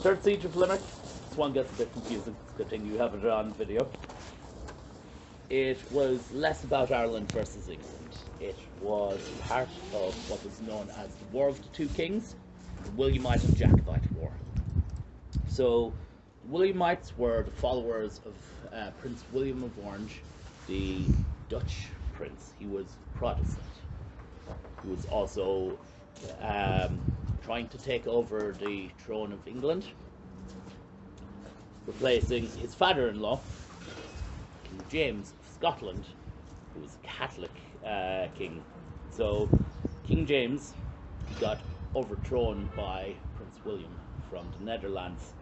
Third Siege of Limerick. This one gets a bit confusing. It's a good thing you have it on video. It was less about Ireland versus England. It was part of what was known as the War of the Two Kings, the Williamite and Jacobite War. So, the Williamites were the followers of Prince William of Orange, the Dutch prince. He was Protestant. He was also trying to take over the throne of England, replacing his father-in-law, King James of Scotland, who was a Catholic king. So King James got overthrown by Prince William from the Netherlands,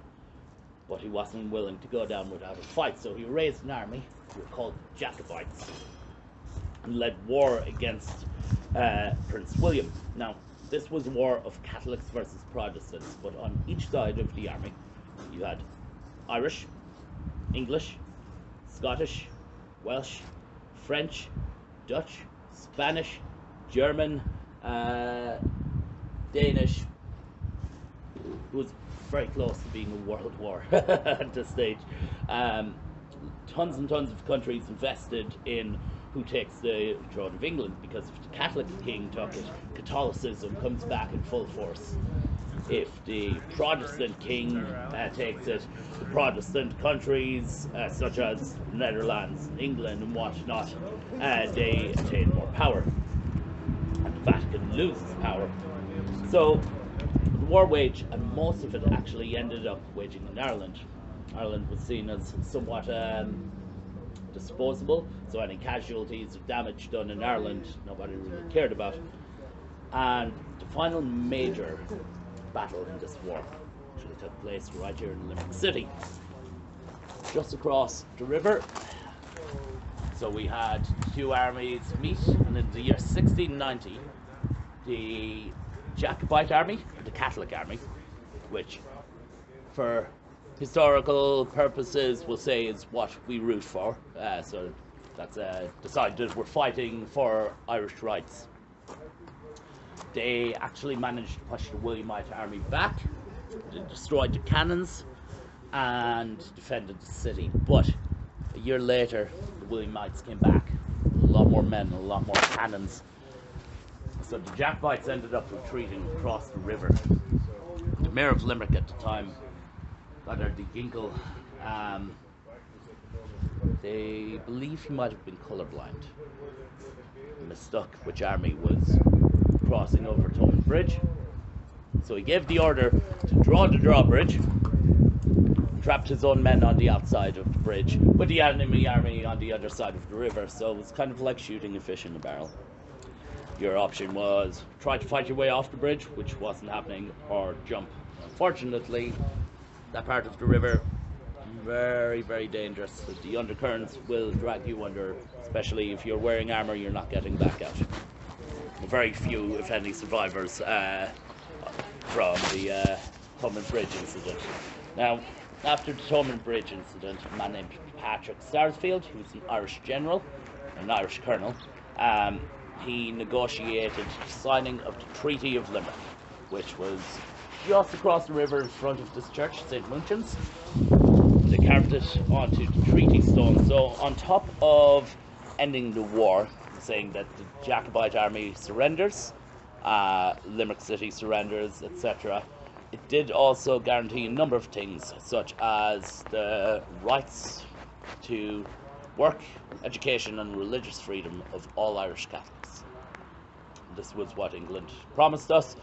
but he wasn't willing to go down without a fight, so he raised an army, who were called Jacobites, and led war against Prince William. Now, this was a war of Catholics versus Protestants, but on each side of the army you had Irish, English, Scottish, Welsh, French, Dutch, Spanish, German, Danish. It was very close to being a world war at this stage. Tons and tons of countries invested in who takes the throne of England, because if the Catholic king took it, Catholicism comes back in full force. If the Protestant king takes it, the Protestant countries such as Netherlands, England and whatnot, they attain more power, and the Vatican loses power. So the war waged, and most of it actually ended up waging in Ireland. Ireland was seen as somewhat disposable, so any casualties or damage done in Ireland nobody really cared about. And the final major battle in this war actually took place right here in Limerick City, just across the river. So we had two armies meet, and in the year 1690 the Jacobite army and the Catholic army, which for historical purposes we'll say is what we root for, so that's decided we're fighting for Irish rights. They actually managed to push the Williamite army back. They destroyed the cannons and defended the city, but a year later the Williamites came back, a lot more men and a lot more cannons, so the Jacobites ended up retreating across the river. The mayor of Limerick at the time, Father de Ginkle, they believe he might have been colourblind. He mistook which army was crossing over Thomond Bridge, so he gave the order to draw the drawbridge, trapped his own men on the outside of the bridge with the enemy army on the other side of the river. So it was kind of like shooting a fish in a barrel. Your option was try to fight your way off the bridge, which wasn't happening, or jump. Unfortunately, that part of the river, very, very dangerous. The undercurrents will drag you under, especially if you're wearing armour, you're not getting back out. Very few, if any, survivors from the Thomond Bridge incident. Now, after the Thomond Bridge incident, a man named Patrick Sarsfield, who was an Irish general, an Irish colonel, he negotiated the signing of the Treaty of Limerick, which was just across the river in front of this church, St. Munchin's. They carved it onto the treaty stone. So on top of ending the war, saying that the Jacobite army surrenders, Limerick City surrenders, etc., it did also guarantee a number of things, such as the rights to work, education and religious freedom of all Irish Catholics. This was what England promised us.